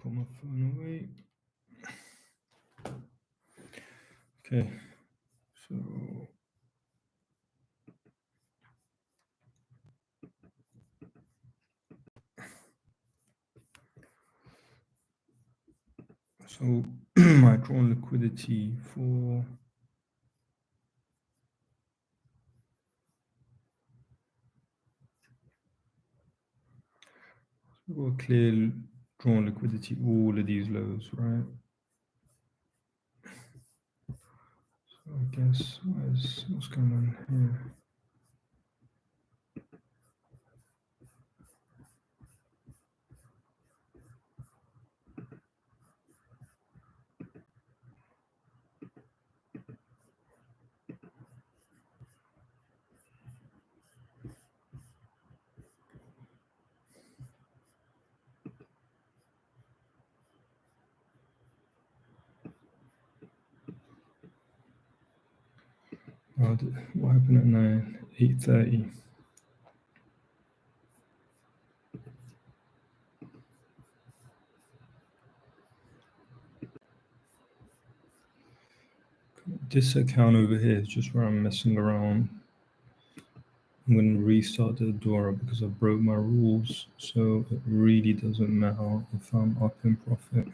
Put my phone away. Okay, so my drawn liquidity for we'll clear drawn liquidity all of these lows, right? So I guess what's going on here? What happened at 8:30? This account over here is just where I'm messing around. I'm going to restart the Adora because I broke my rules, so it really doesn't matter if I'm up in profit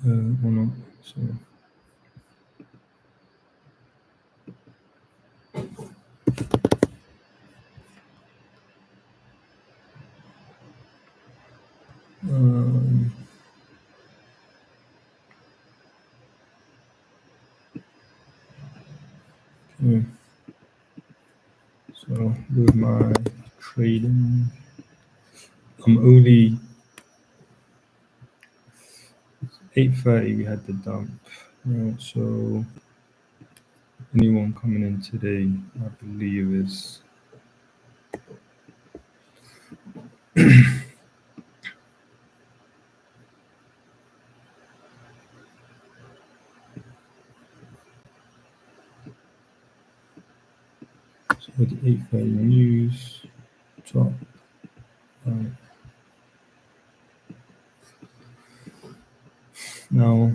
or not. So okay. So with my trading, I'm only 8:30. We had the dump, right? So anyone coming in today, I believe is so the 8:30 news top. Right. Now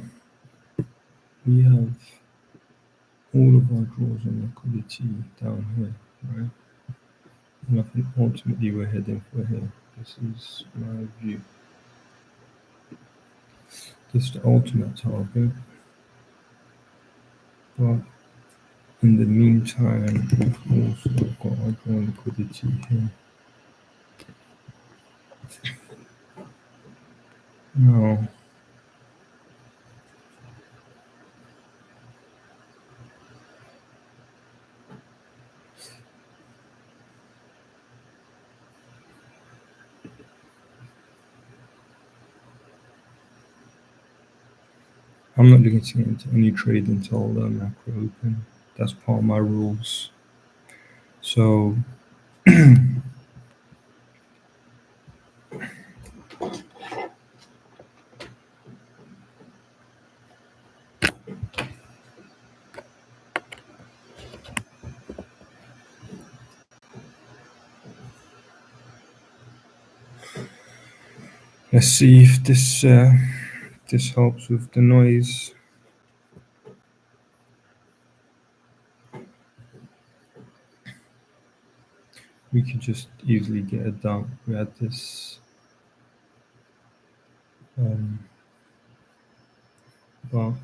we have all of our draws on liquidity down here, right? And I think ultimately we're heading for here. This is my view. This is the ultimate target. But in the meantime, we've also got our drawn liquidity here. Now, I'm not looking to get into any trade until the macro open. That's part of my rules. So let's see if this helps with the noise. We could just easily get a dump. We had this bar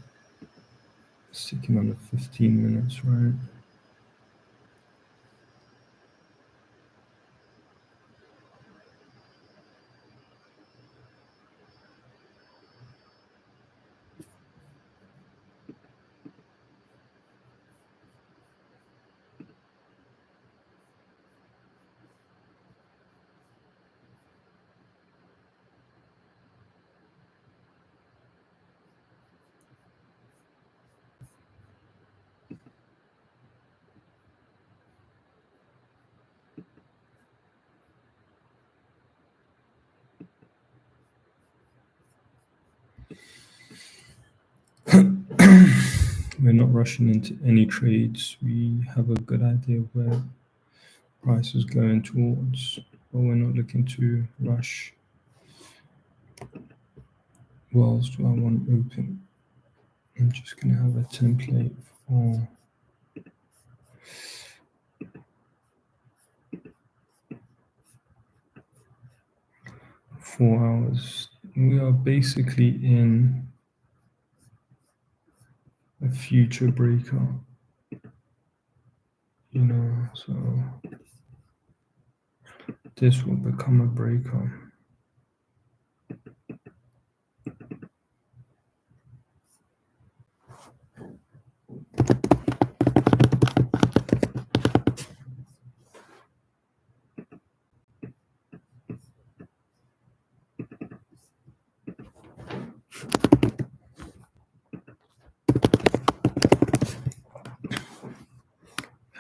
sticking on the 15 minutes, right? We're not rushing into any trades. We have a good idea of where price is going towards, but we're not looking to rush. What else do I want open? I'm just going to have a template for 4 hours. We are basically in a future breakout, so this will become a breakout.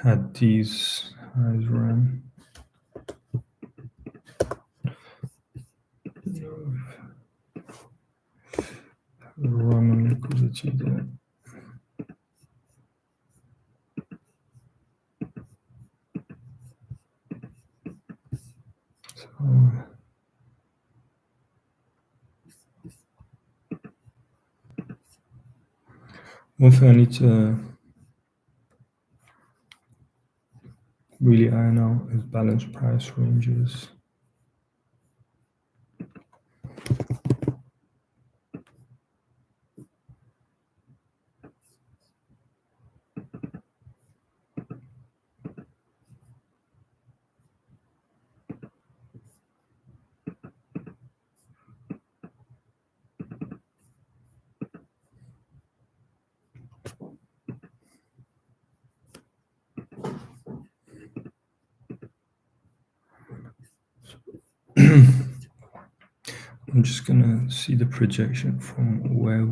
Had these highs run. Run on liquidity there. So one thing I need to really iron out is balance price ranges. I'm just gonna see the projection from where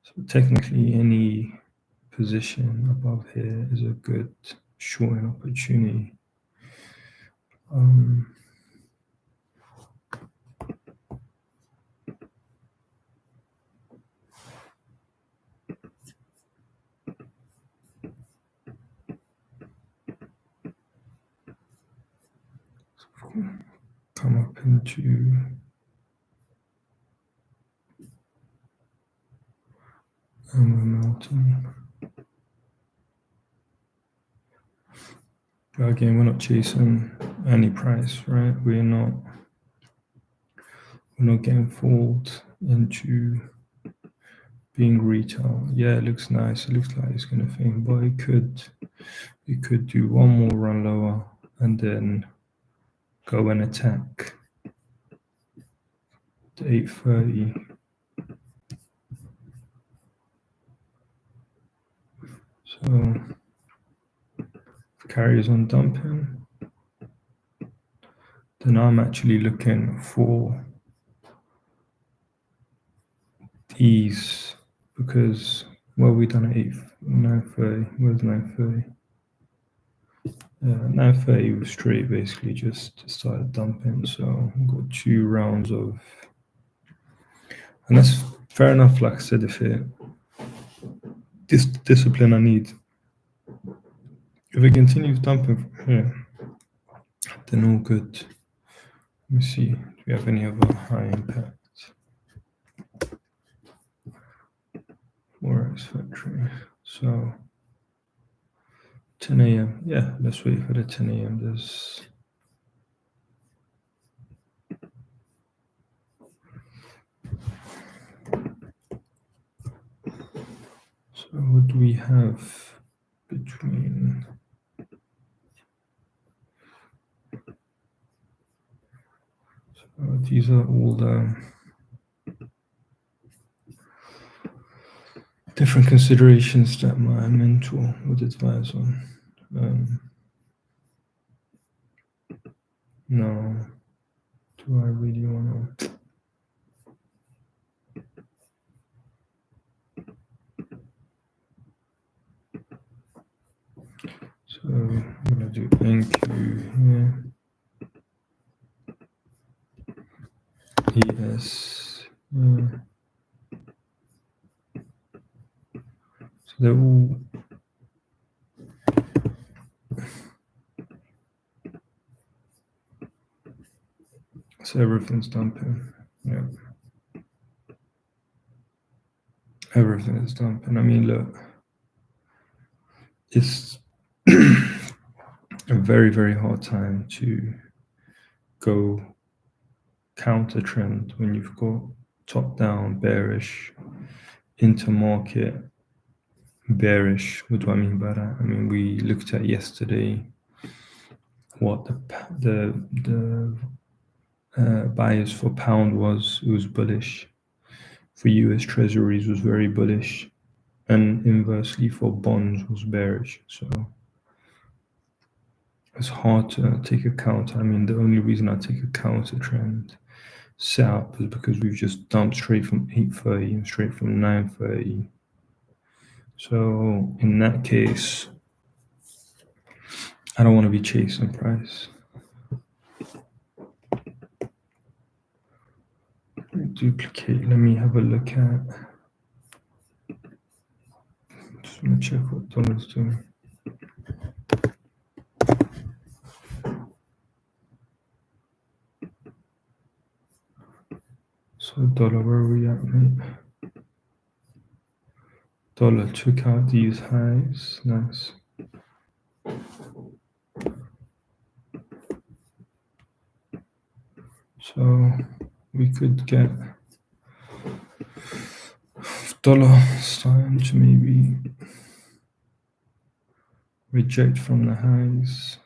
so technically any position above here is a good shorting opportunity. Come up into mountain. But again, we're not chasing any price, right? We're not getting fooled into being retail. Yeah, it looks nice. It looks like it's gonna thing, but it could do one more run lower and then go and attack the 830. So if carries on dumping, then I'm actually looking for these because we done at 930. Where's 930? 930 was straight, basically just started dumping. So we've got 2 rounds of, and that's fair enough. Like I said, if this discipline I need, if it continues dumping from here, then all good. Let me see. Do we have any other high impact? Forex factory. So 10 a.m. Yeah, let's wait for the 10 a.m. So what do we have between? So these are all the different considerations that my mentor would advise on. No, do I really want to? So I'm gonna do NQ here. ES. So they're all. So everything's dumping. Yeah. Everything is dumping. I mean, look, it's a very, very hard time to go counter trend when you've got top down bearish, into market bearish. What do I mean by that? I mean, we looked at yesterday what the bias for pound was. It was bullish. For US treasuries was very bullish, and inversely for bonds was bearish. So it's hard to take a counter. I mean, the only reason I take a counter trend setup is because we've just dumped straight from 830 and straight from 930. So in that case, I don't want to be chasing price. Duplicate. Let me have a look at. Just want to check what dollar's doing. So dollar, where are we at, mate? Dollar took out these highs. Nice. So we could get dollar starting to maybe reject from the highs.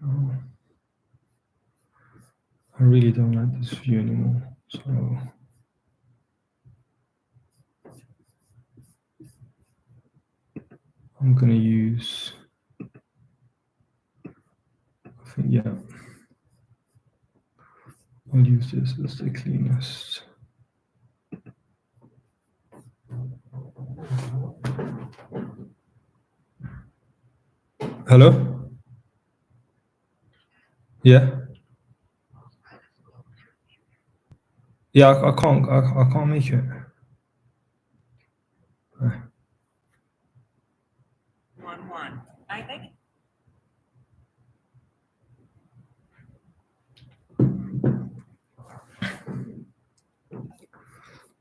Oh, I really don't like this view anymore. So I'm gonna use, I think, yeah, I'll use this as the cleanest. Hello? Yeah? Yeah, I can't make it. 1-1. I think.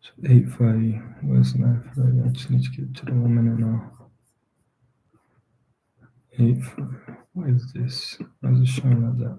So 830, where's 930? I just need to get to the 1 minute now. 830, what is this? Why is it showing like that?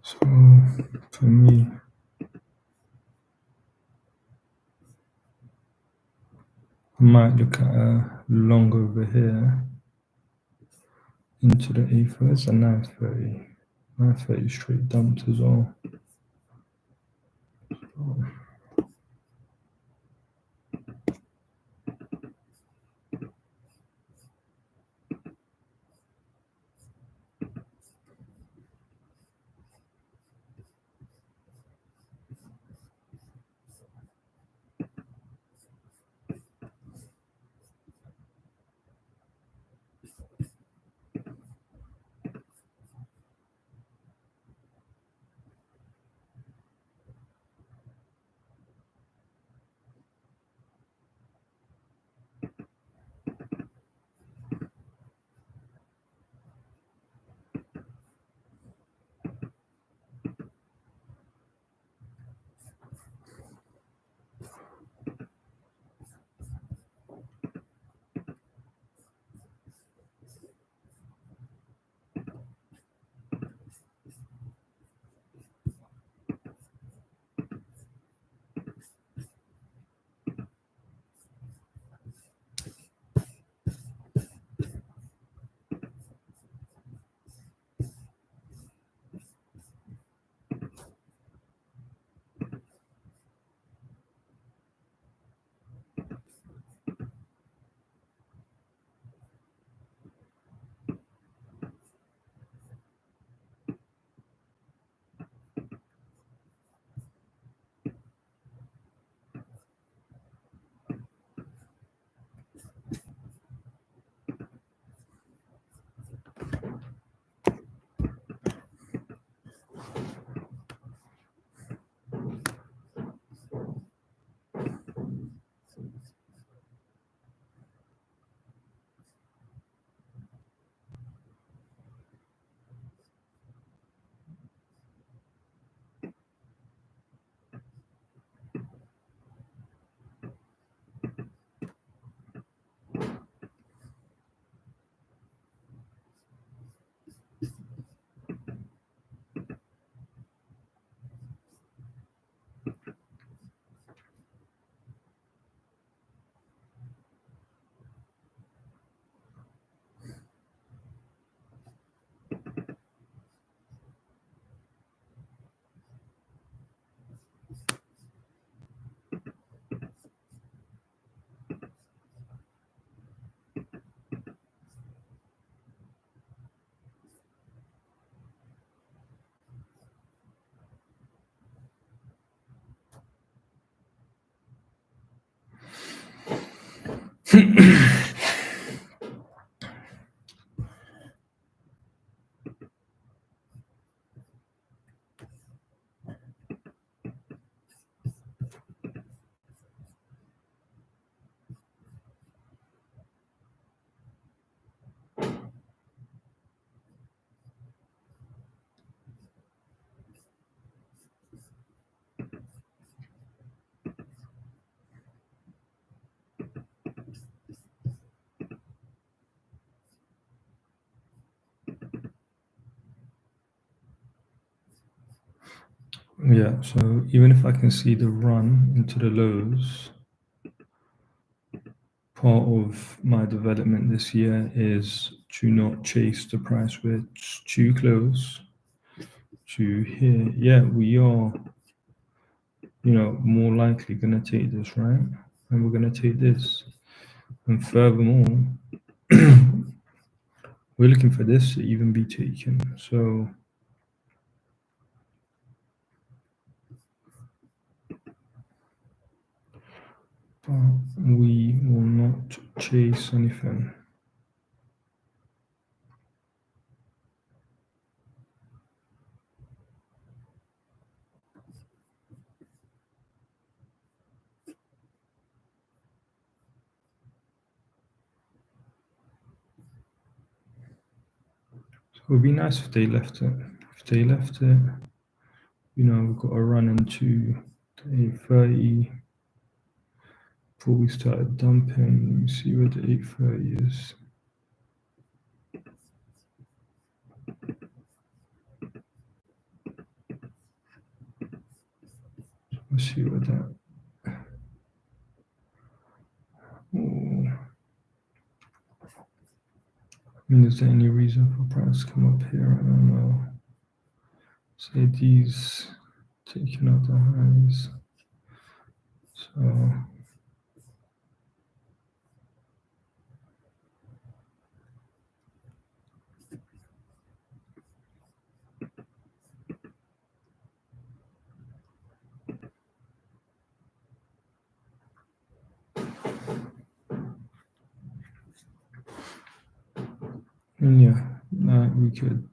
So for me, I might look at a long over here into the 830. It's a 930. 930 straight dumped as well. Yeah, so even if I can see the run into the lows, part of my development this year is to not chase the price where it's too close to here. Yeah, we are, more likely going to take this, right? And we're going to take this. And furthermore, we're looking for this to even be taken. So we will not chase anything. So it would be nice if they left it. If they left it, we've got a run into the 830 before we started dumping. Let me see where the 830 is. Let's see what that. Oh. Is there any reason for price to come up here? I don't know. Say these taking out the highs. So and yeah, we could.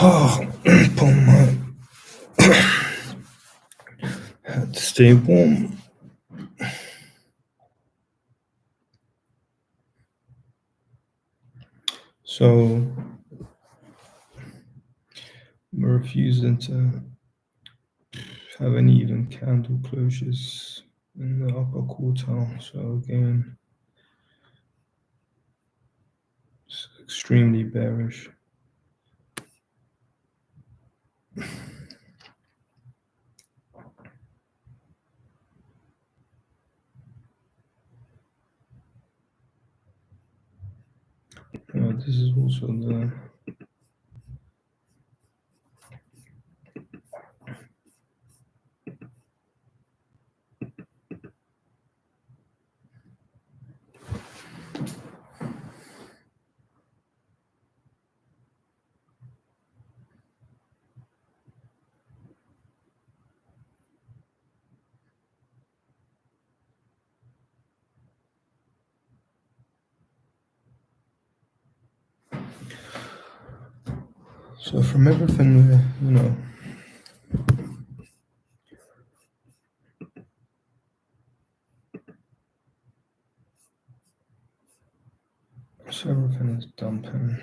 Oh, pull my had to stay warm. So we're refusing to have any even candle closures in the upper quartile. So again, it's extremely bearish. This is also the so from everything we're, so everything is dumping.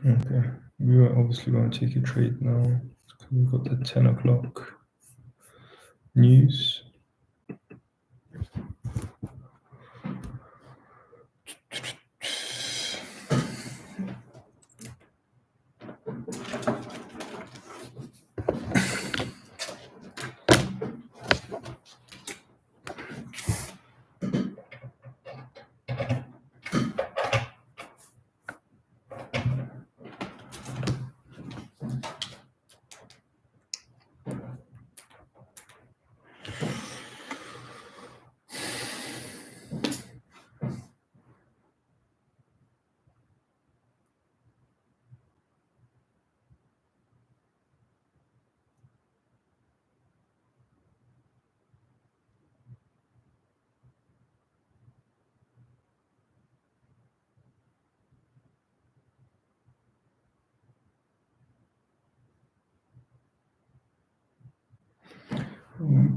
Okay, we are obviously going to take a trade now. We've got the 10 o'clock news.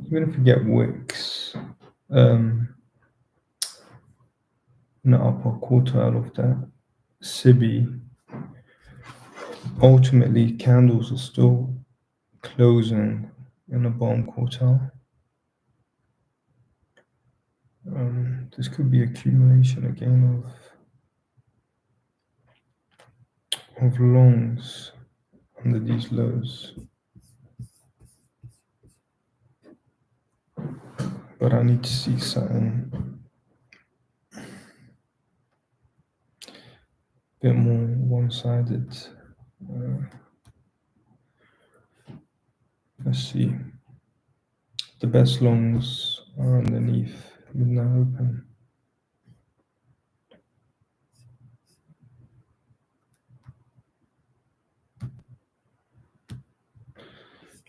Even if we get wicks in the upper quartile of that SIBI, ultimately candles are still closing in the bottom quartile. This could be accumulation again of longs under these lows. But I need to see something a bit more one-sided. Let's see. The best longs are underneath midnight open.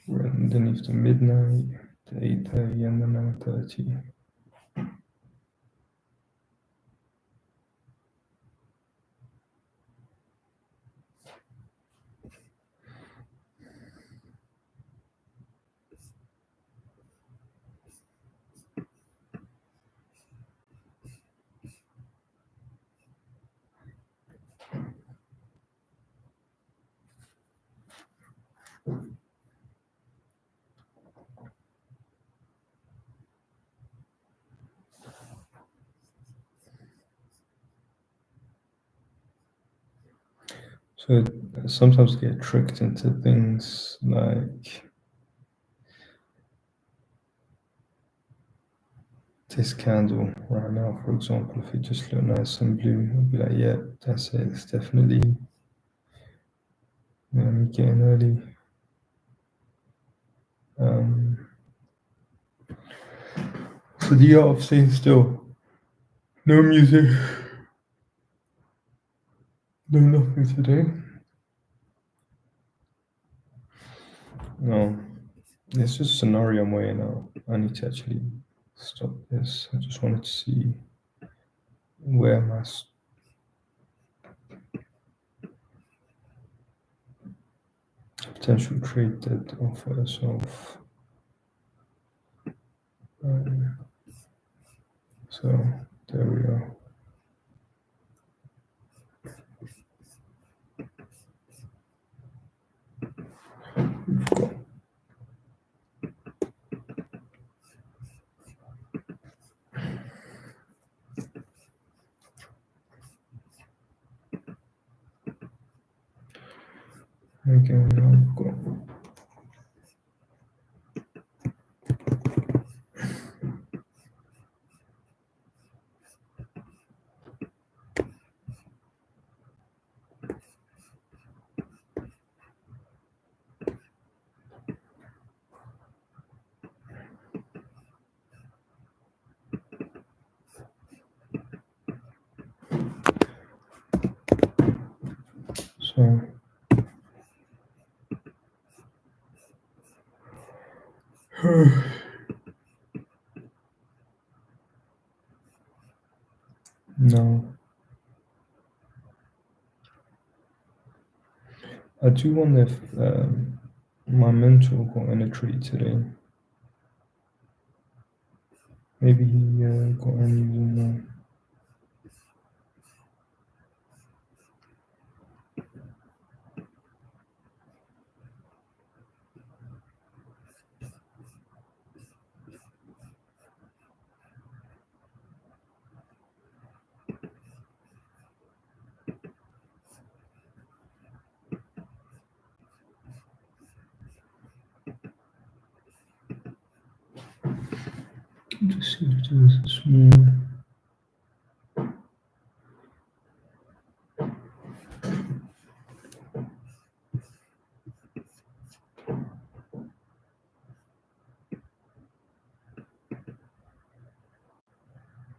We're underneath the midnight, the 8:30 and the 9:30. So sometimes get tricked into things like this candle right now, for example. If it just look nice and blue, I'll be like, yeah, that's it. It's definitely me getting early. for the art of staying still. No music. No nothing today. No. It's just a scenario I'm weighing out. I need to actually stop this. I just wanted to see where my potential trade did offer itself. So there we are. We've got again, now we've got so no. I do wonder if my mentor got in a trade today. Maybe he got any even just see if there's a small.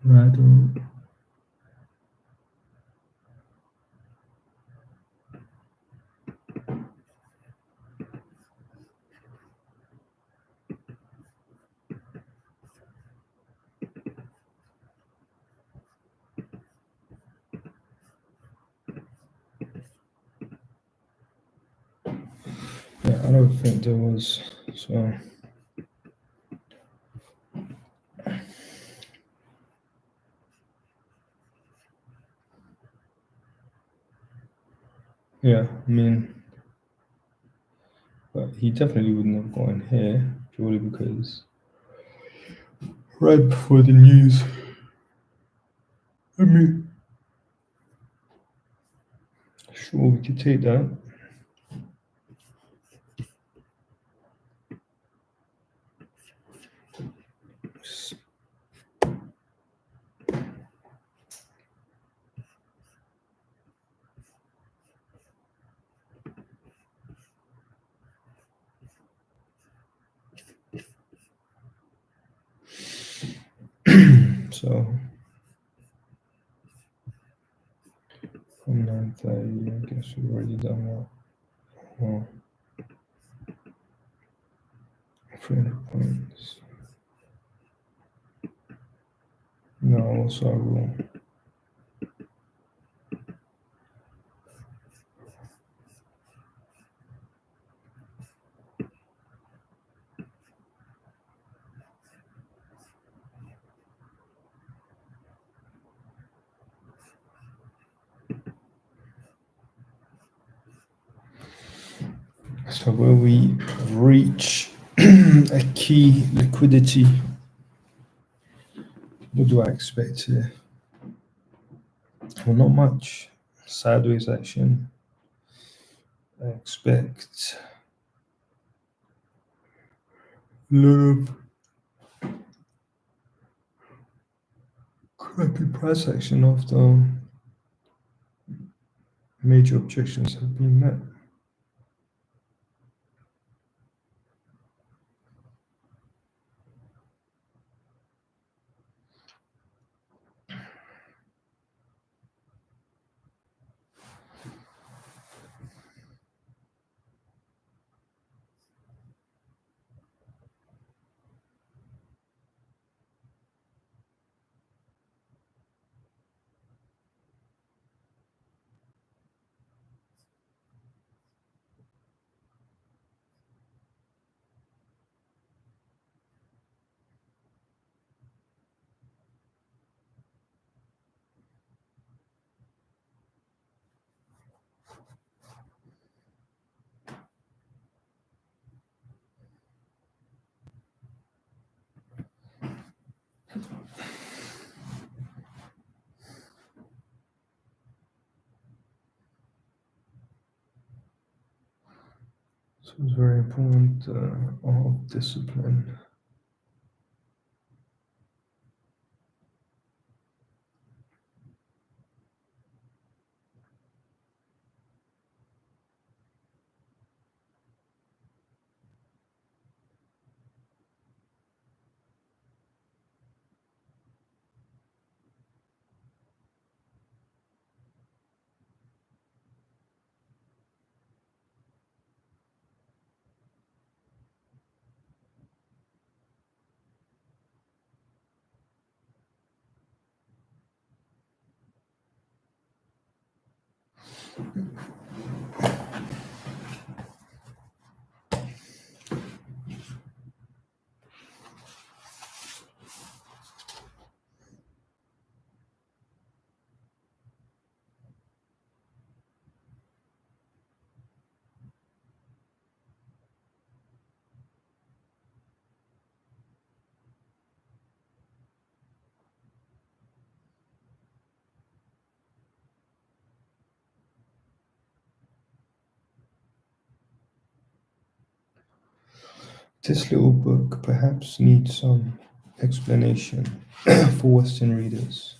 I don't. Yeah, I don't think there was. So yeah, I mean, but he definitely wouldn't have gone here purely because right before the news. I mean, sure, we could take that. So from 9:30, I guess we've already done that. Well, 300 points. No, also I will. So will we reach a key liquidity? What do I expect here? Well, not much sideways action. I expect a lot of crappy price action after major objections have been met. So it's very important of discipline. This little book perhaps needs some explanation for Western readers,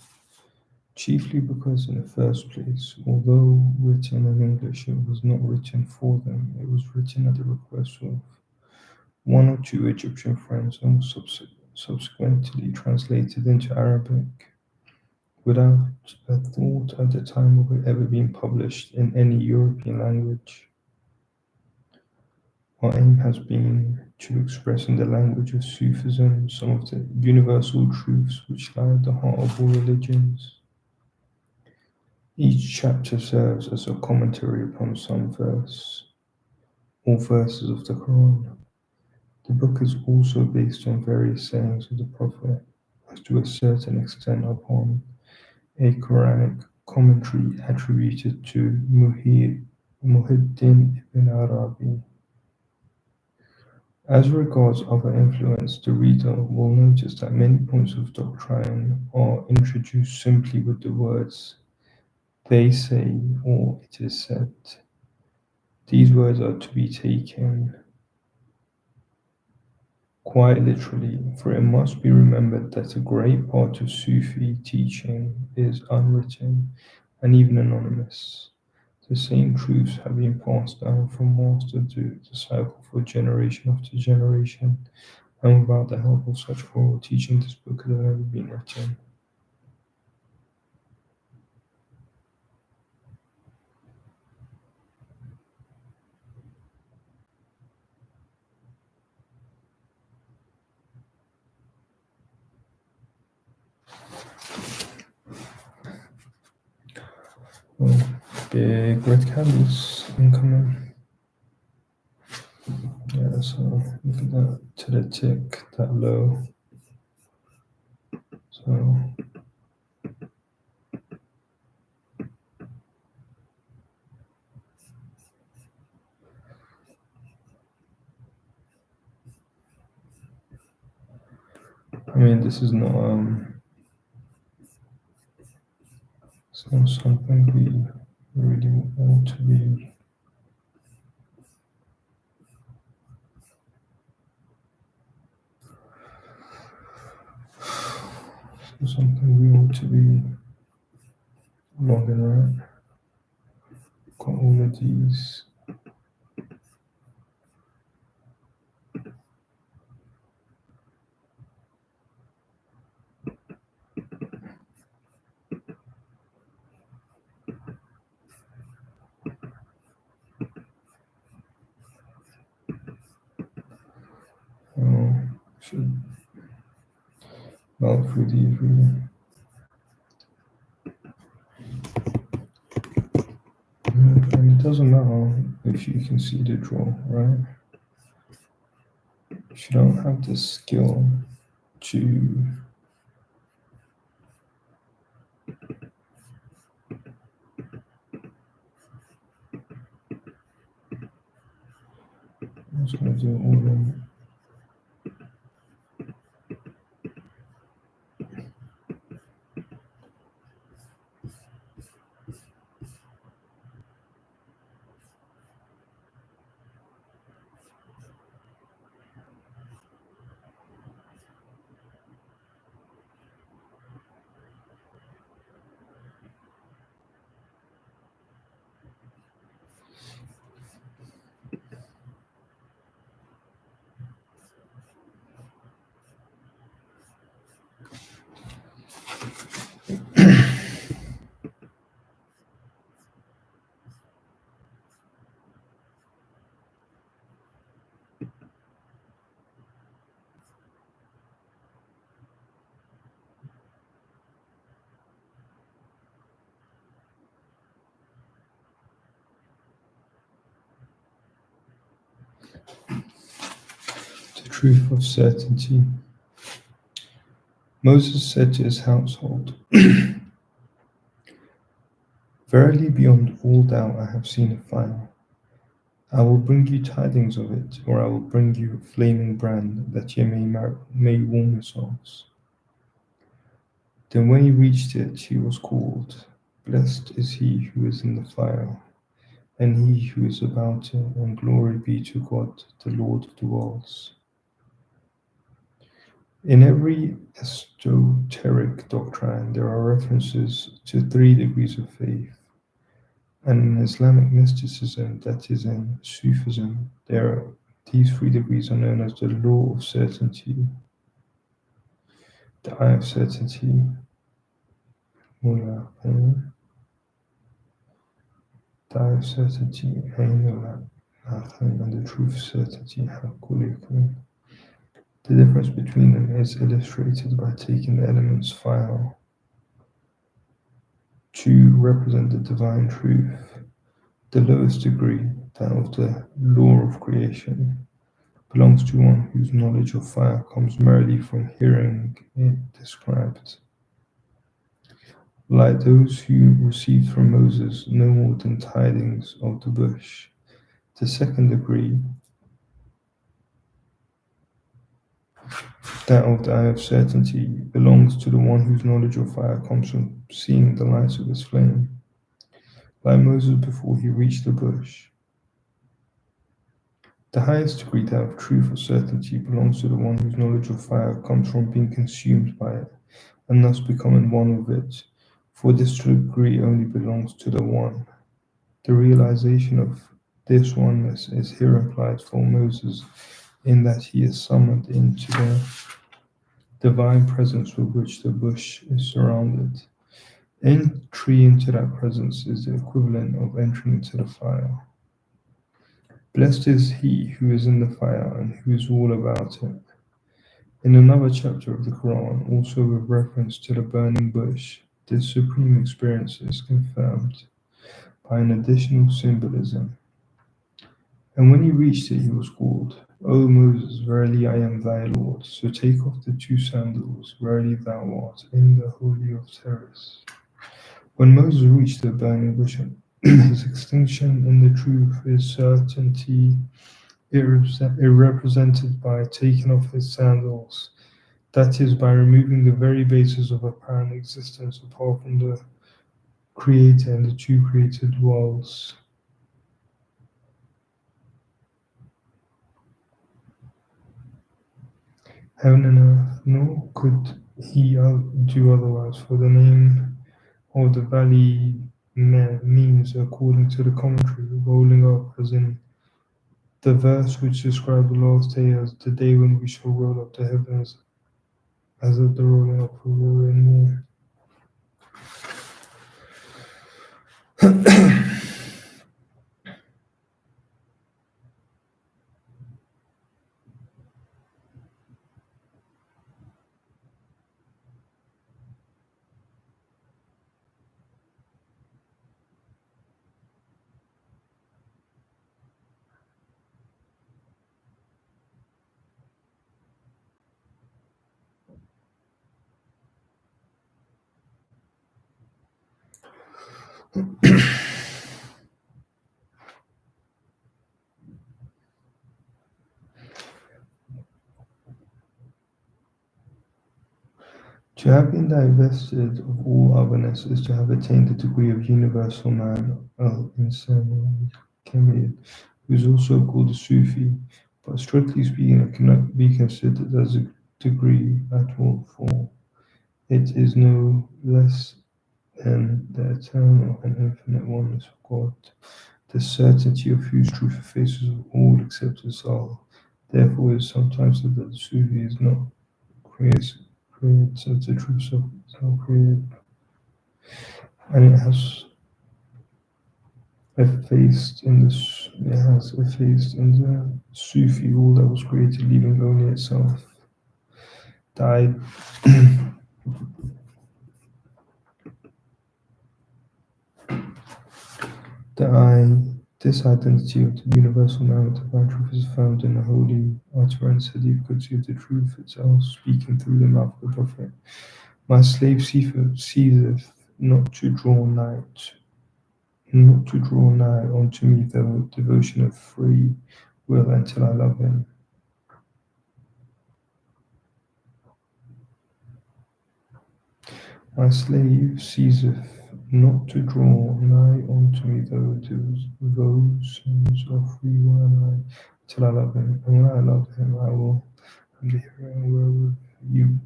chiefly because, in the first place, although written in English, it was not written for them. It was written at the request of one or two Egyptian friends and was subsequently translated into Arabic without a thought at the time of it ever being published in any European language. Our aim has been to express in the language of Sufism some of the universal truths which lie at the heart of all religions. Each chapter serves as a commentary upon some verse or verses of the Quran. The book is also based on various sayings of the Prophet, as to a certain extent upon a Quranic commentary attributed to Muhyiddin ibn Arabi. As regards other influence, the reader will notice that many points of doctrine are introduced simply with the words "they say" or "it is said." These words are to be taken quite literally, for it must be remembered that a great part of Sufi teaching is unwritten and even anonymous. The same truths have been passed down from master to disciple for generation after generation, and without the help of such oral teaching, this book could have never been written. Oh, big red candles incoming. Yeah, so look at that to the tick, that low. So I mean, this is not it's not something we really want to be. It's not something we want to be logging around. Got all of these. Should mount through these really. And it doesn't matter if you can see the draw, right? If you don't have the skill to I'm just gonna do it all in The truth of certainty. Moses said to his household, Verily beyond all doubt I have seen a fire. I will bring you tidings of it, or I will bring you a flaming brand, that ye may warm yourselves. Then when he reached it, he was called, Blessed is he who is in the fire, and he who is about it, and glory be to God, the Lord of the worlds. In every esoteric doctrine, there are references to 3 degrees of faith. And in Islamic mysticism, that is in Sufism, these 3 degrees are known as the law of certainty, the eye of certainty, the eye of certainty, and the truth of certainty. The difference between them is illustrated by taking the elements fire to represent the divine truth. The lowest degree, that of the law of creation, belongs to one whose knowledge of fire comes merely from hearing it described. Like those who received from Moses no more than tidings of the bush. The second degree, that of the eye of certainty, belongs to the one whose knowledge of fire comes from seeing the light of its flame. Like Moses before he reached the bush. The highest degree, that of truth or certainty, belongs to the one whose knowledge of fire comes from being consumed by it, and thus becoming one with it, for this degree only belongs to the one. The realization of this oneness is here implied for Moses, in that he is summoned into the divine presence with which the bush is surrounded. Entry into that presence is the equivalent of entering into the fire. Blessed is he who is in the fire and who is all about it. In another chapter of the Quran, also with reference to the burning bush, this supreme experience is confirmed by an additional symbolism. And when he reached it, he was called, O Moses, verily I am thy Lord, so take off the 2 sandals, verily thou art in the holy of terrace. When Moses reached the burning bush, his extinction in the truth is certainty, represented by taking off his sandals, that is, by removing the very basis of apparent existence apart from the Creator and the 2 created worlds. Heaven and earth, nor could he do otherwise, for the name of the valley means, according to the commentary, rolling up, as in the verse which describes the last day as the day when we shall roll up the heavens, as of the rolling up of the rain. To have been divested of all otherness is to have attained the degree of universal man, al-insan al-kamil, who is also called a Sufi, but strictly speaking it cannot be considered as a degree at all, for it is no less than the eternal and infinite oneness of God, the certainty of whose truth effaces all except his soul. Therefore it is sometimes said that the Sufi is not creates the truth of self-created, and it has effaced in the Sufi all that was created, leaving only itself. Died. The eye This identity of the universal knowing of divine truth is found in the holy utterance, the deep good of the truth itself, speaking through the mouth of the prophet. My slave ceaseth not to draw nigh unto me the devotion of free will until I love him. My slave ceaseth not to draw nigh unto me the devotions of free will until I love him. And when I love him, I will and the hearing wherewith you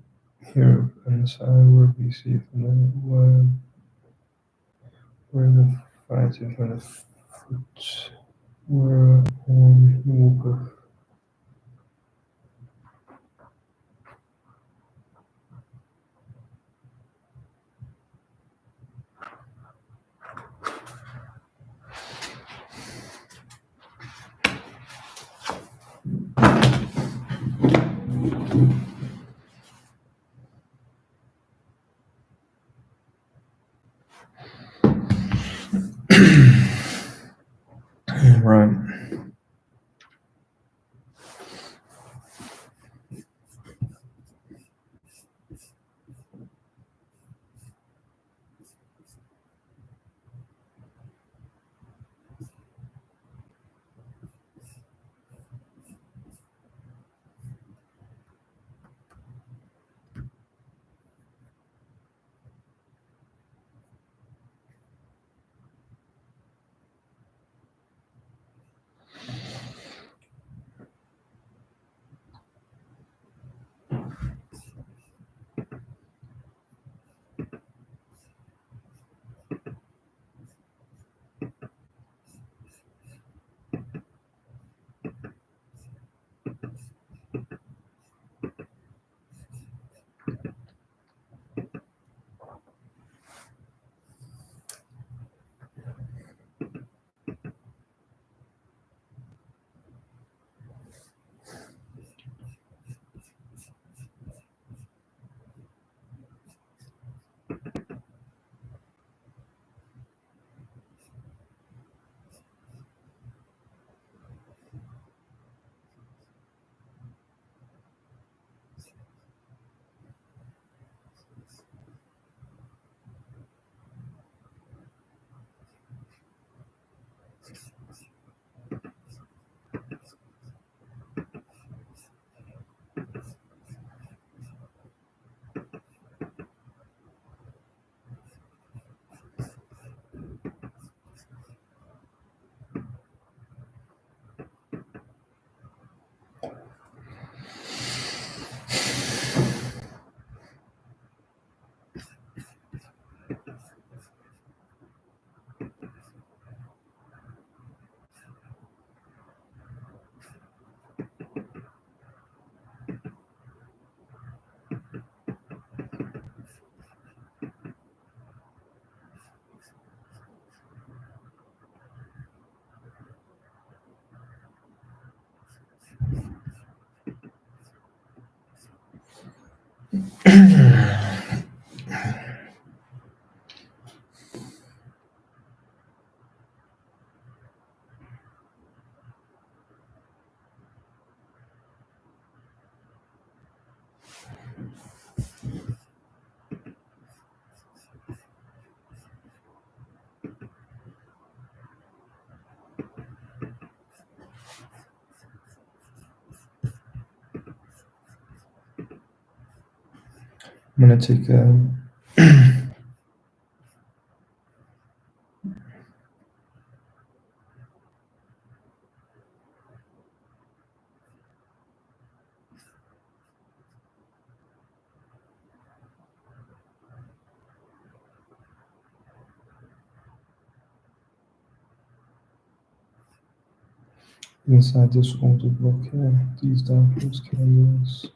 hear and the sign wherewith you see, and then where the fighteth and the foot whereon he walketh. Right. I'm gonna take inside this order block here, these darkness candles.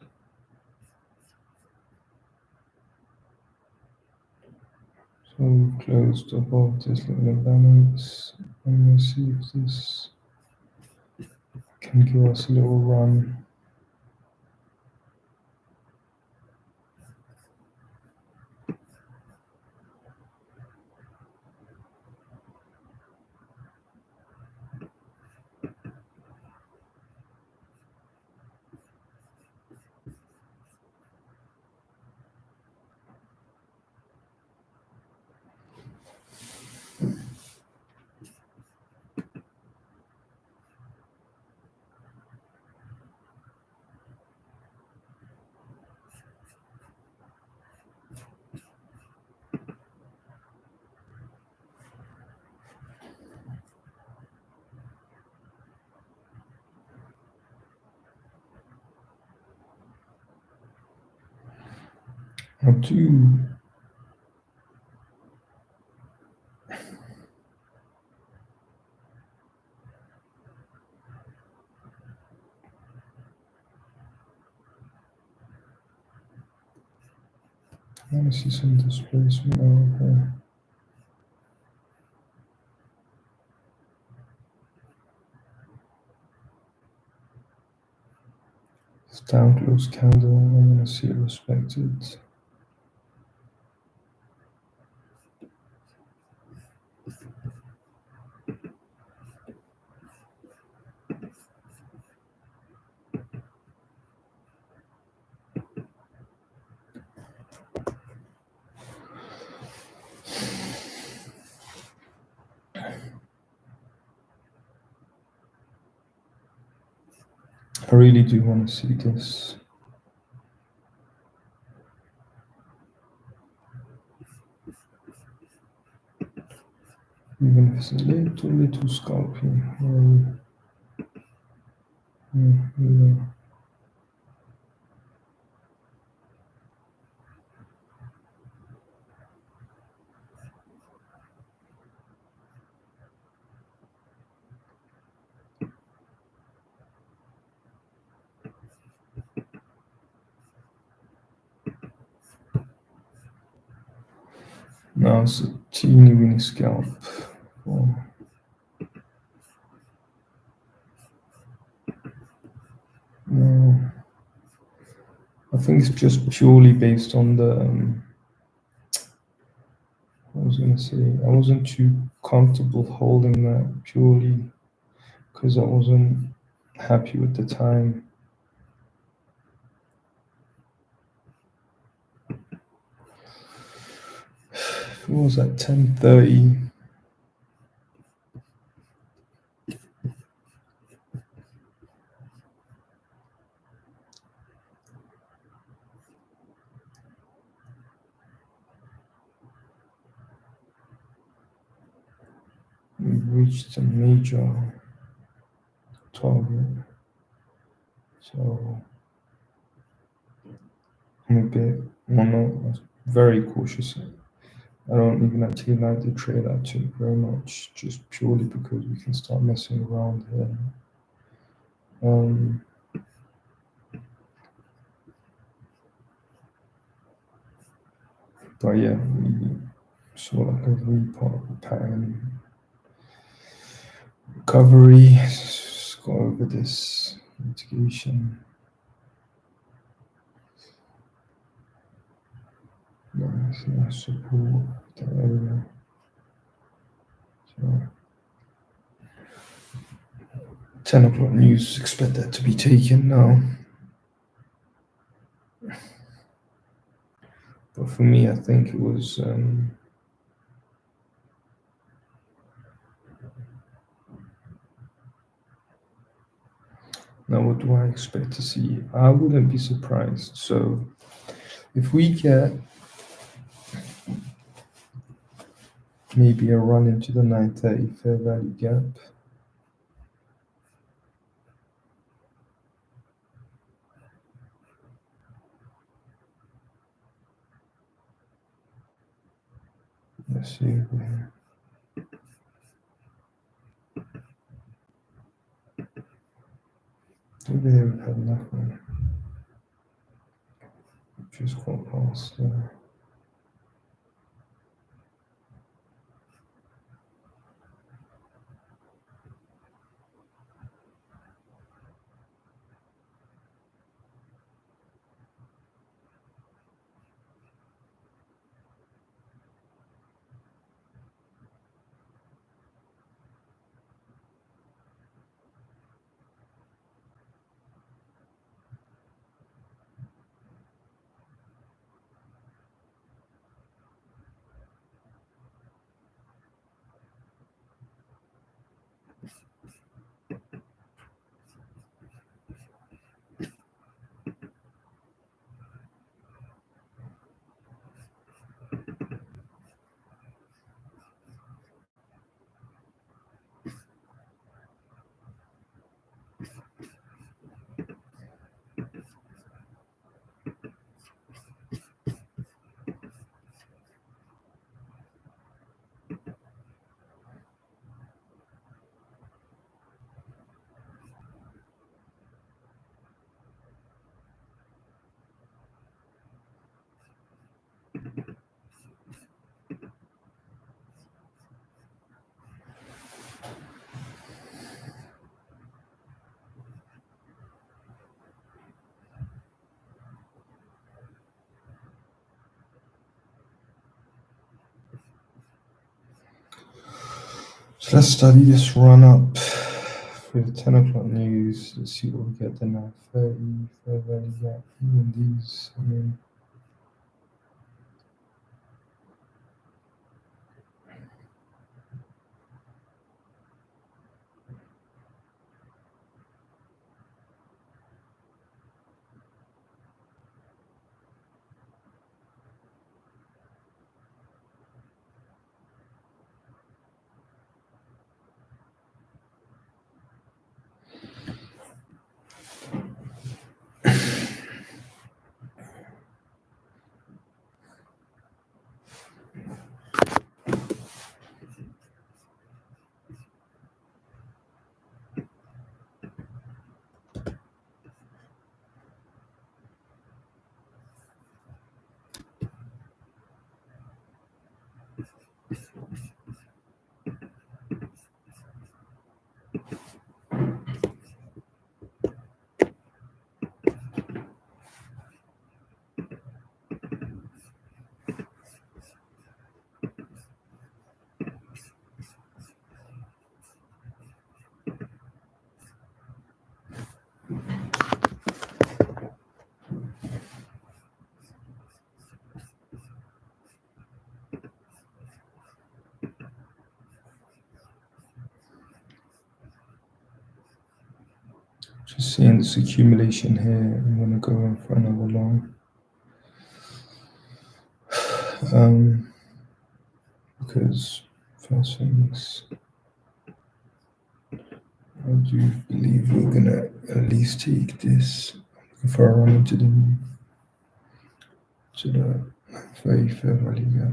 So we've closed above this little imbalance. I'm gonna see if this can give us a little run. I do. I want to see some displacement out here. It's down close candle. I'm going to see it respected. I really do want to see this. Even if it's a little scalpy. Yeah. Now it's a teeny weeny scalp. Oh. No. I think it's just purely based on the. I was going to say, I wasn't too comfortable holding that purely because I wasn't happy with the time. It was at 10:30. We reached a major target. So I'm a bit, well, no, very cautious. I don't even actually like the trade I took very much, just purely because we can start messing around here. But yeah, we saw like a report pattern recovery. Let's go over this mitigation. Nice support that area. So 10 o'clock news, expect that to be taken now. But for me, I think it was now what do I expect to see? I wouldn't be surprised. So if we get maybe a run into the 930 fair value gap, let's see over here. Over here we've had nothing, which is quite fast. So let's study this run up for the 10 o'clock news. Let's see what we get then now. 30, further, yeah, even these, I mean, just seeing this accumulation here. I'm gonna go in for another long. Because first things, I do believe we're gonna at least take this for a run into the very fair value gap.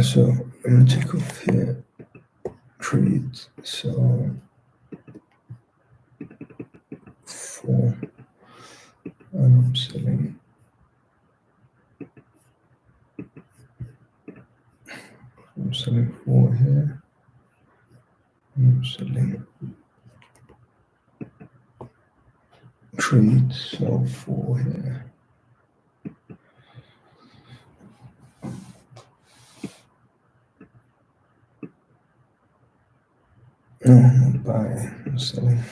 So I'm gonna take off here, trade. So 4, and I'm selling. I'm selling 4 here. I'm selling trade. So 4 here. No, I'm not buying. I'm selling.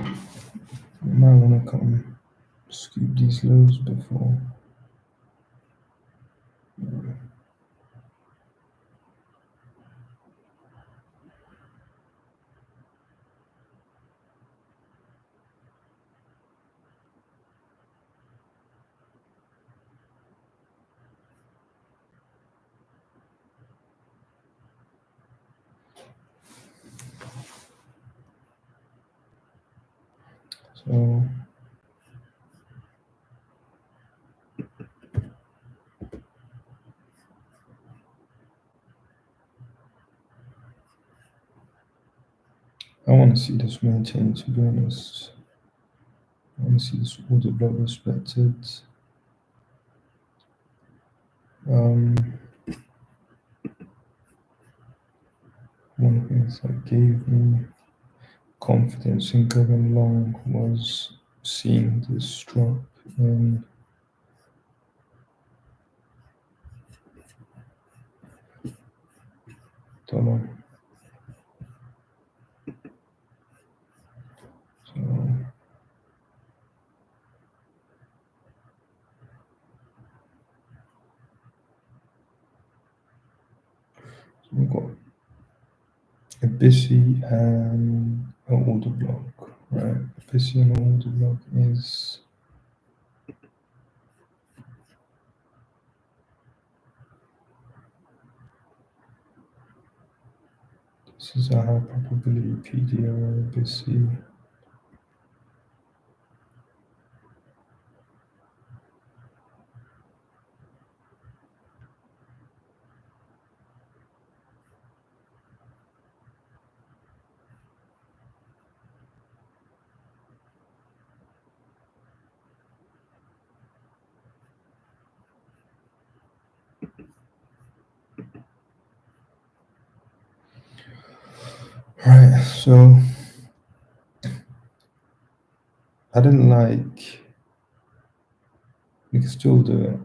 I might wanna come scoop these lows before. So I want to see this maintained, to be honest. I want to see this order block respected. One of the things that gave me confidence in going long was seeing this drop in dollar. So we've got a BISI and an order block, right? A BISI and an order block is this is a high probability PDO or a BISI. Right, so I didn't like, we can still do it,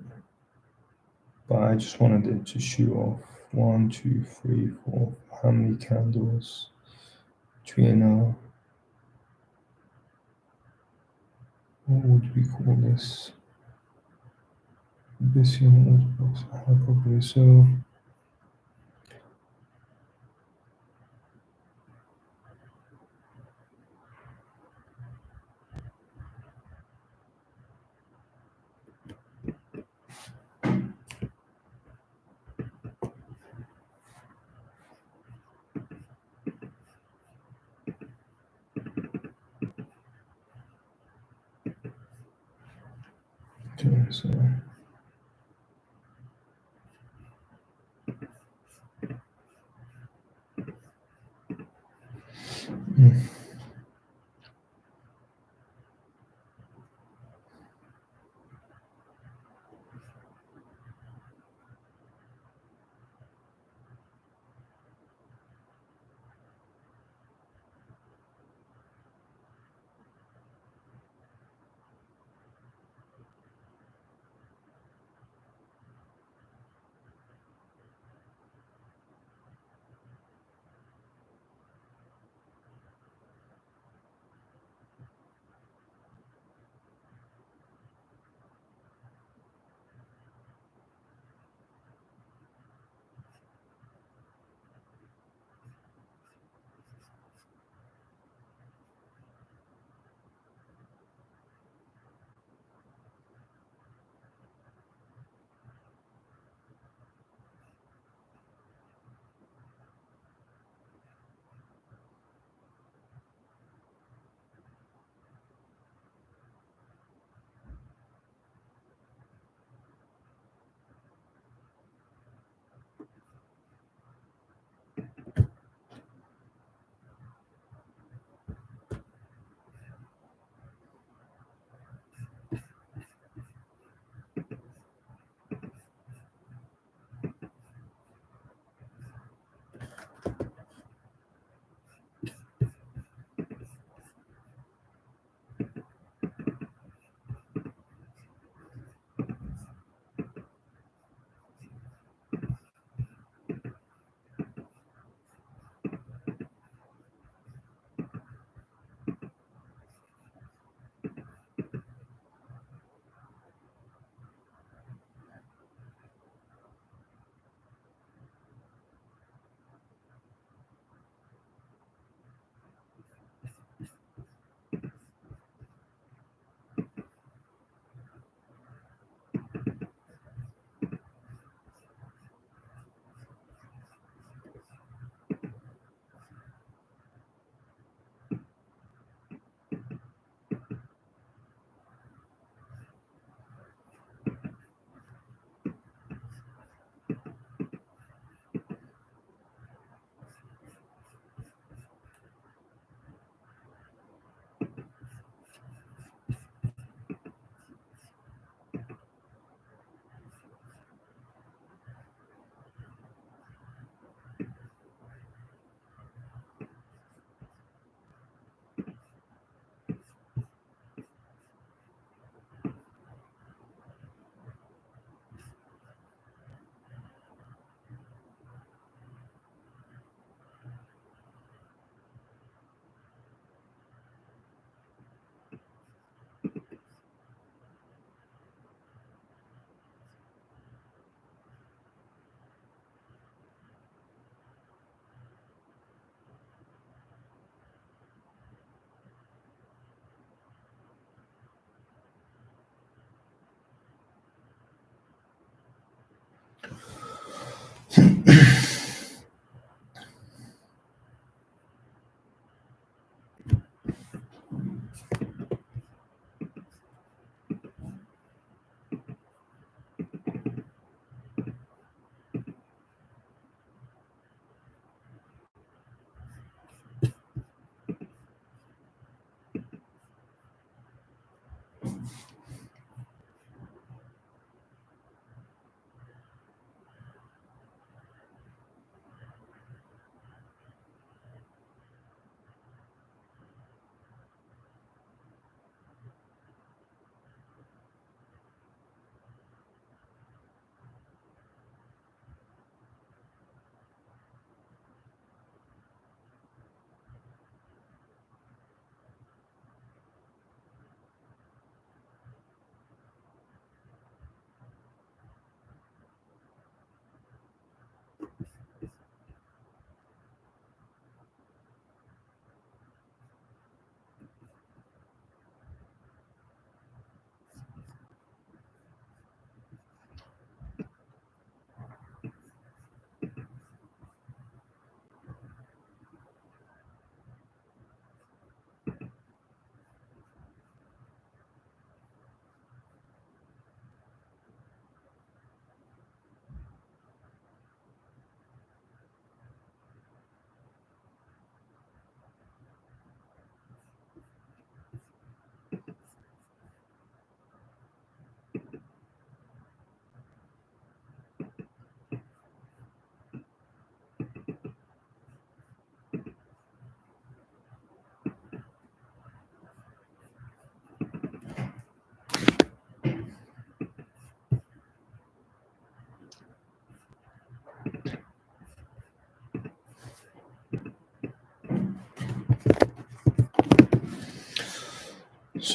but I just wanted it to shoot off 1, 2, 3, 4, how many candles between, what would we call this? Byzantine orthodox, probably so. Okay, so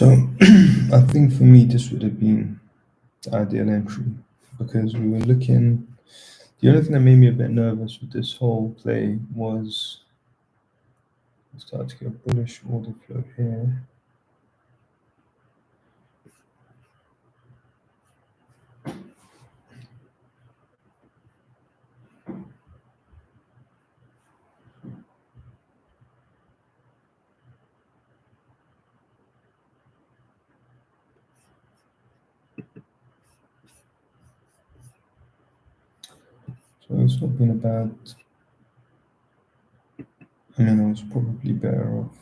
So I think for me this would have been the ideal entry because we were looking. The only thing that made me a bit nervous with this whole play was I started to get bullish order flow here. So it's not been a bad. I mean, I was probably better off.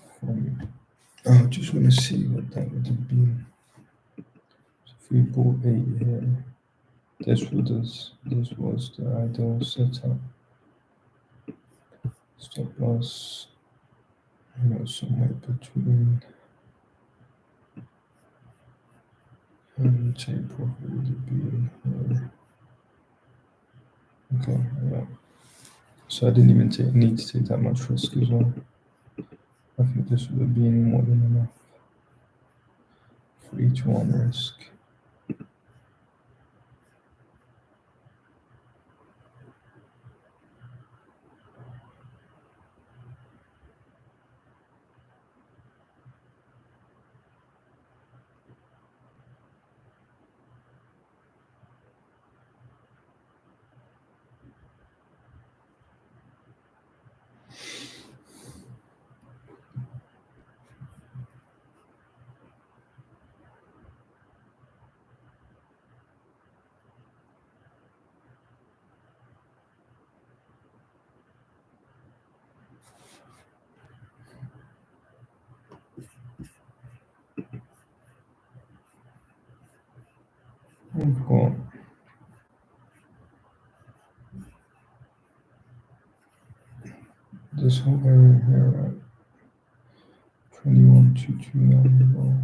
I just want to see what that would have been. So if we bought 8 here, this was the ideal setup. Stop loss, somewhere between take profit would it be here. Okay, yeah. So I didn't even need to take that much risk as well. I think this would have been more than enough for each one risk. We've got this whole area here at 21,229 as well.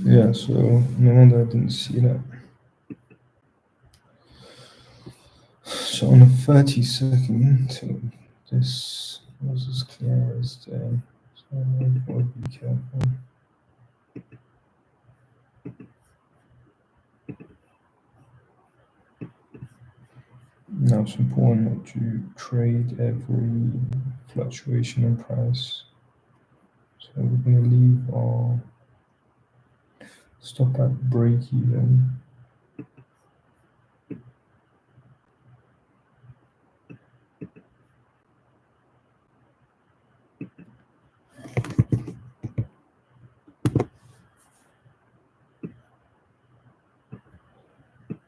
Yeah, so no wonder I didn't see that. So on a 30-second, so this was as clear as day. So I've got to be careful. Now it's important not to trade every fluctuation in price. So we're going to leave our stop at break even.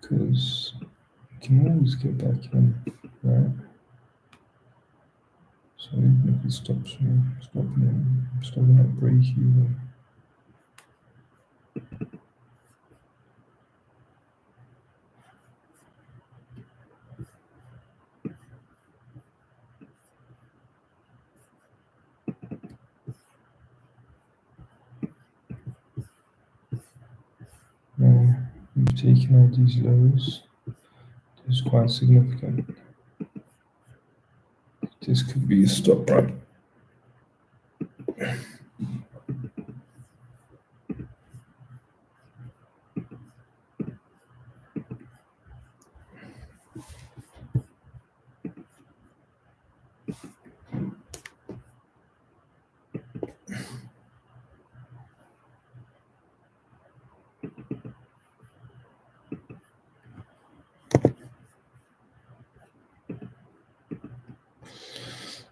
Because you can always get back in, right? So even if it stops me, stopping at break even. Now we've taken out these lows. is quite significant. This could be a stop, right?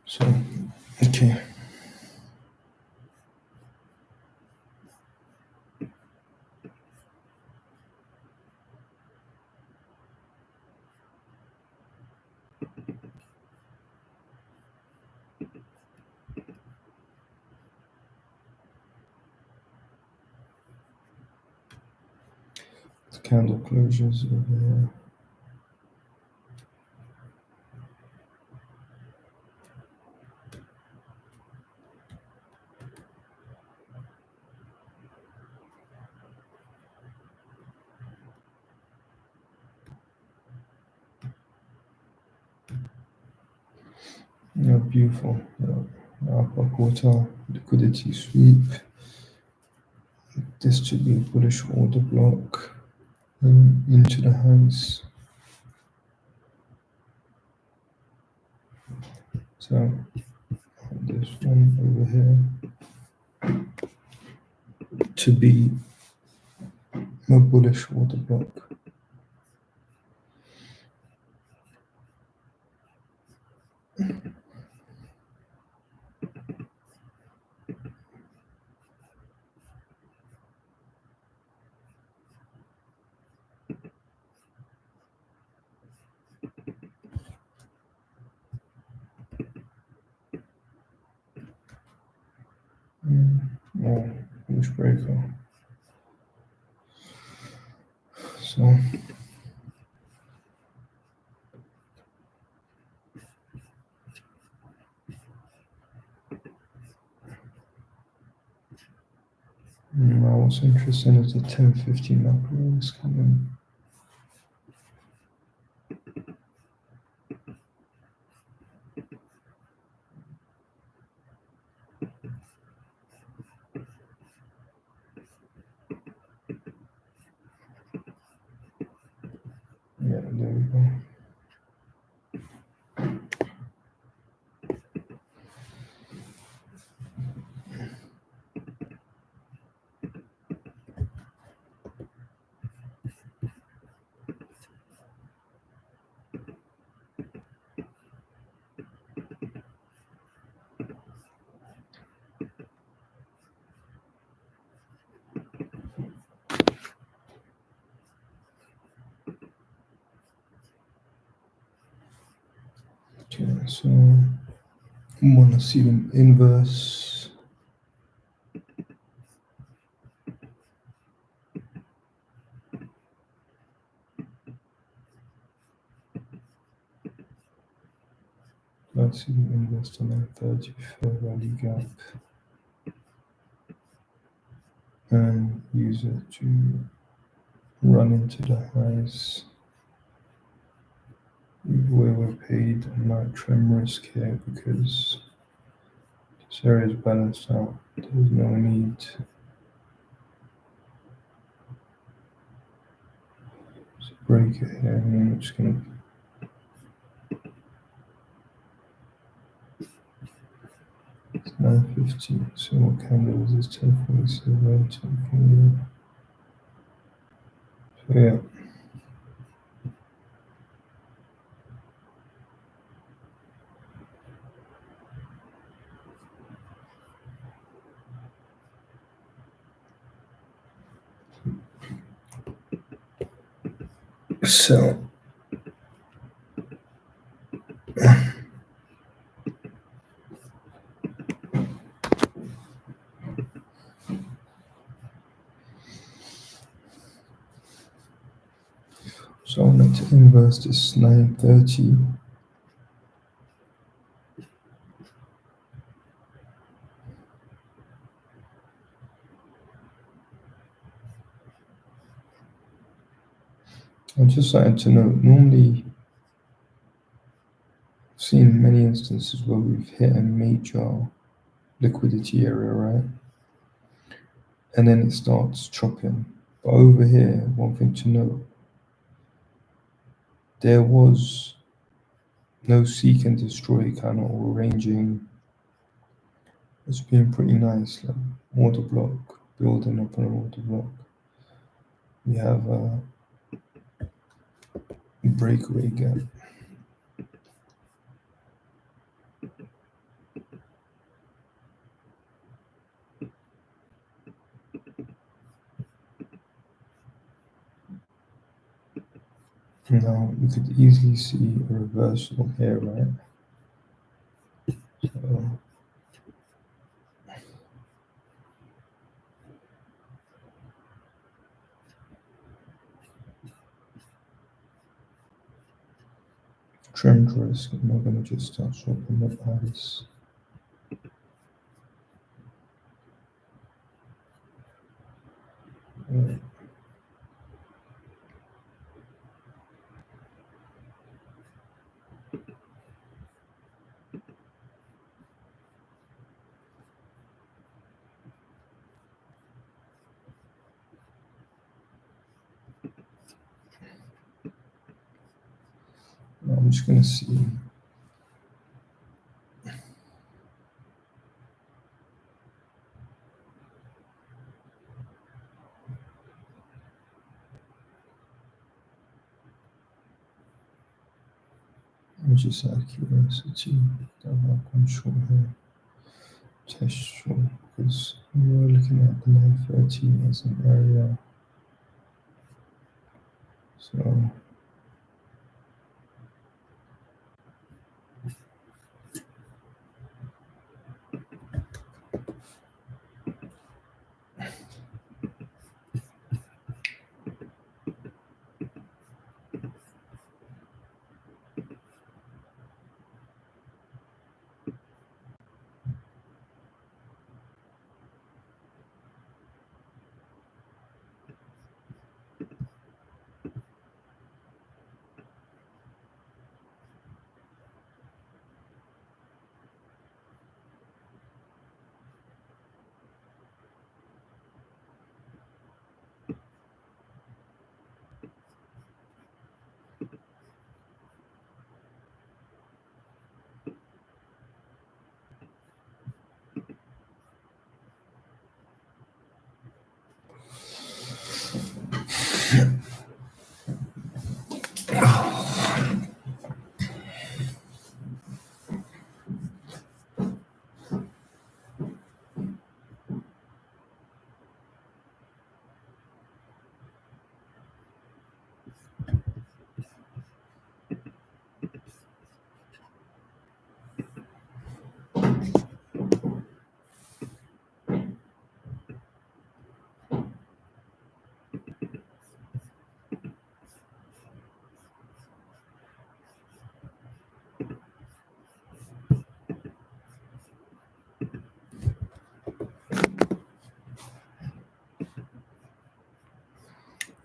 So, okay. The candle closures over here. Yeah, beautiful. Yeah. Upper quarter liquidity sweep. This should be a bullish order block into the highs. So this one over here to be a bullish order block. Oh, bullish breaker. So now what's interesting is the 10-50 macro is coming. Yeah, there we go. Okay, so I want to see them inverse. Let's see them inverse to 930 fair value gap and use it to run into the highs. We were paid a night trim risk here because this area is balanced out. There's no need. So break it here, and then we're just gonna. It's 950. So what candle is this? 1047, 1048. So yeah. So I wanted to inverse this 930. I just wanted to know, normally many instances where we've hit a major liquidity area, right? And then it starts chopping. But over here, one thing to note, there was no seek and destroy kind of ranging. It's been pretty nice, like order block, building up an order block. We have a breakaway gap. Now you could easily see a reversal here, right? So trend risk, I'm not gonna just start swapping the price. I'm just gonna see. I'm just out of curiosity. I'm short here. Test short because we were looking at the 930 as an area. So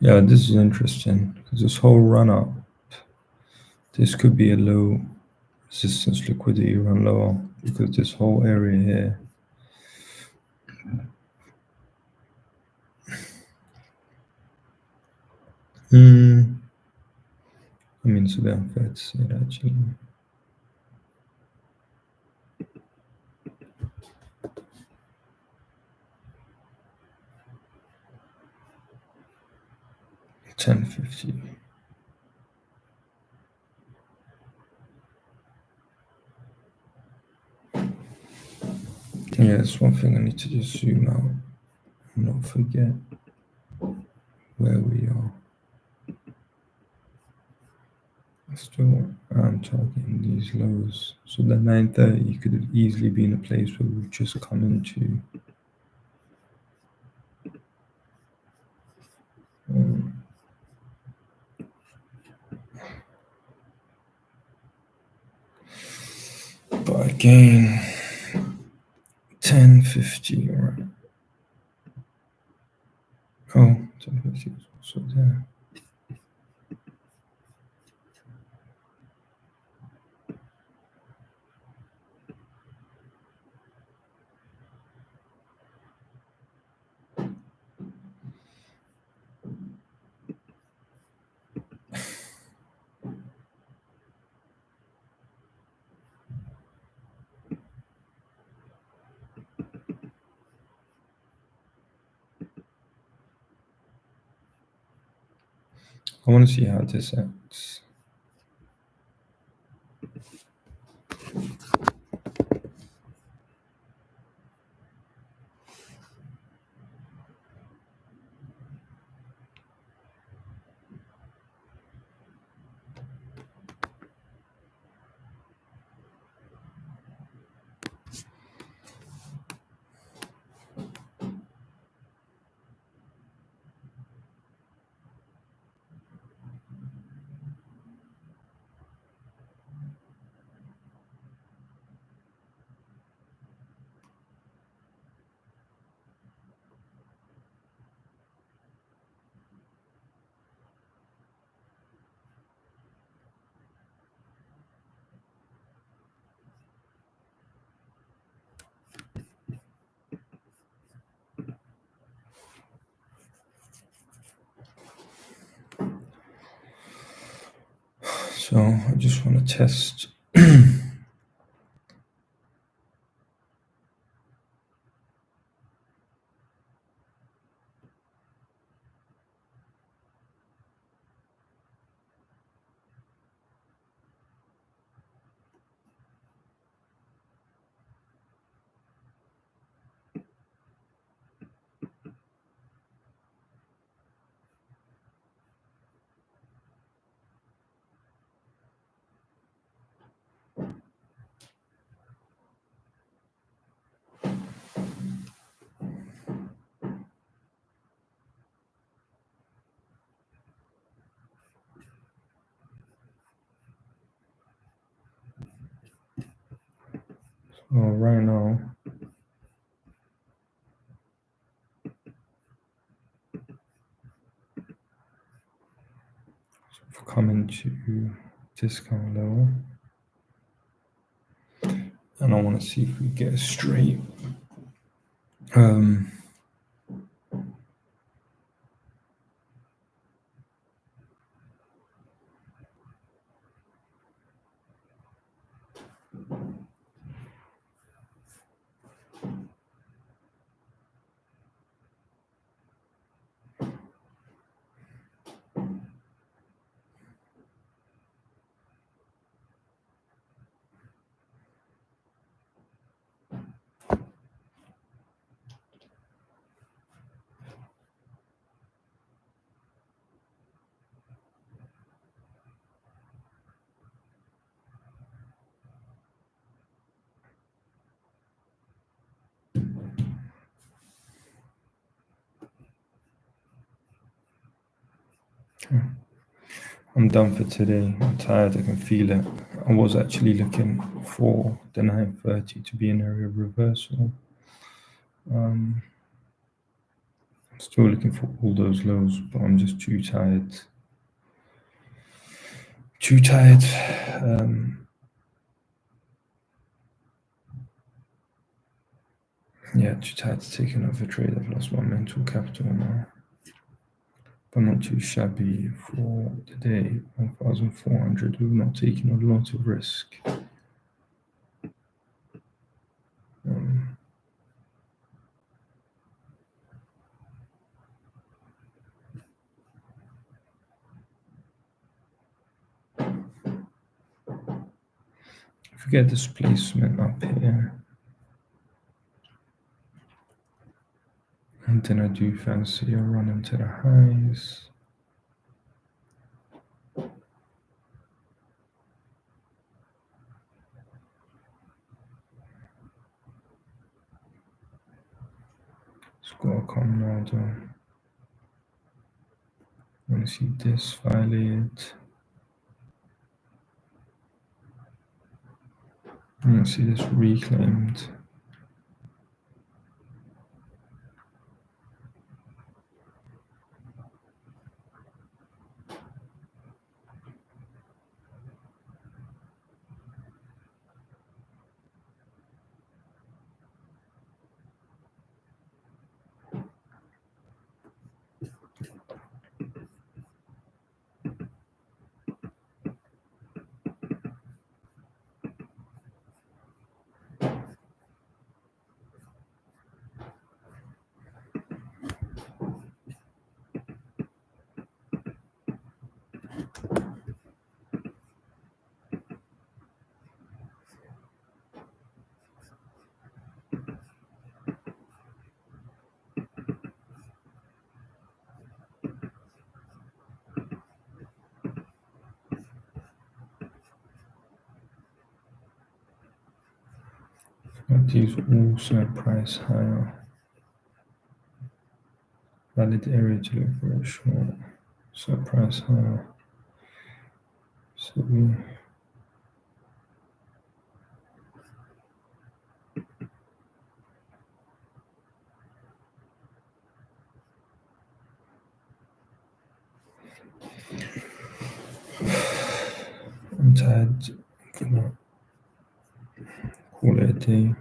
yeah, this is interesting because this whole run up, this could be a low resistance liquidity run lower because this whole area here. I mean, it's a bit unfair to say that actually. $10.50. Yeah, that's one thing I need to just zoom out and not forget where we are. Still, I'm targeting these lows. So the 930 could have easily been a place where we've just come into. But again, 10.50, right? Oh, 10.50 is also there. I want to see how this acts. So I just want to test. So right now, we've come into discount level, and I want to see if we get a straight. I'm done for today. I'm tired. I can feel it. I was actually looking for the 930 to be an area of reversal. Still looking for all those lows, but I'm just too tired. Too tired. Yeah, too tired to take another trade. I've lost my mental capital now. But I'm not too shabby for the day. 1,400. We've not taken a lot of risk. If we get displacement up here, and then I do fancy a run into the highs. It's got to come now though. I want to see this violated. I want to see this reclaimed. But these all set price higher. Valid area to look for a short. Set price higher. So I'm tired. Gonna call it a day.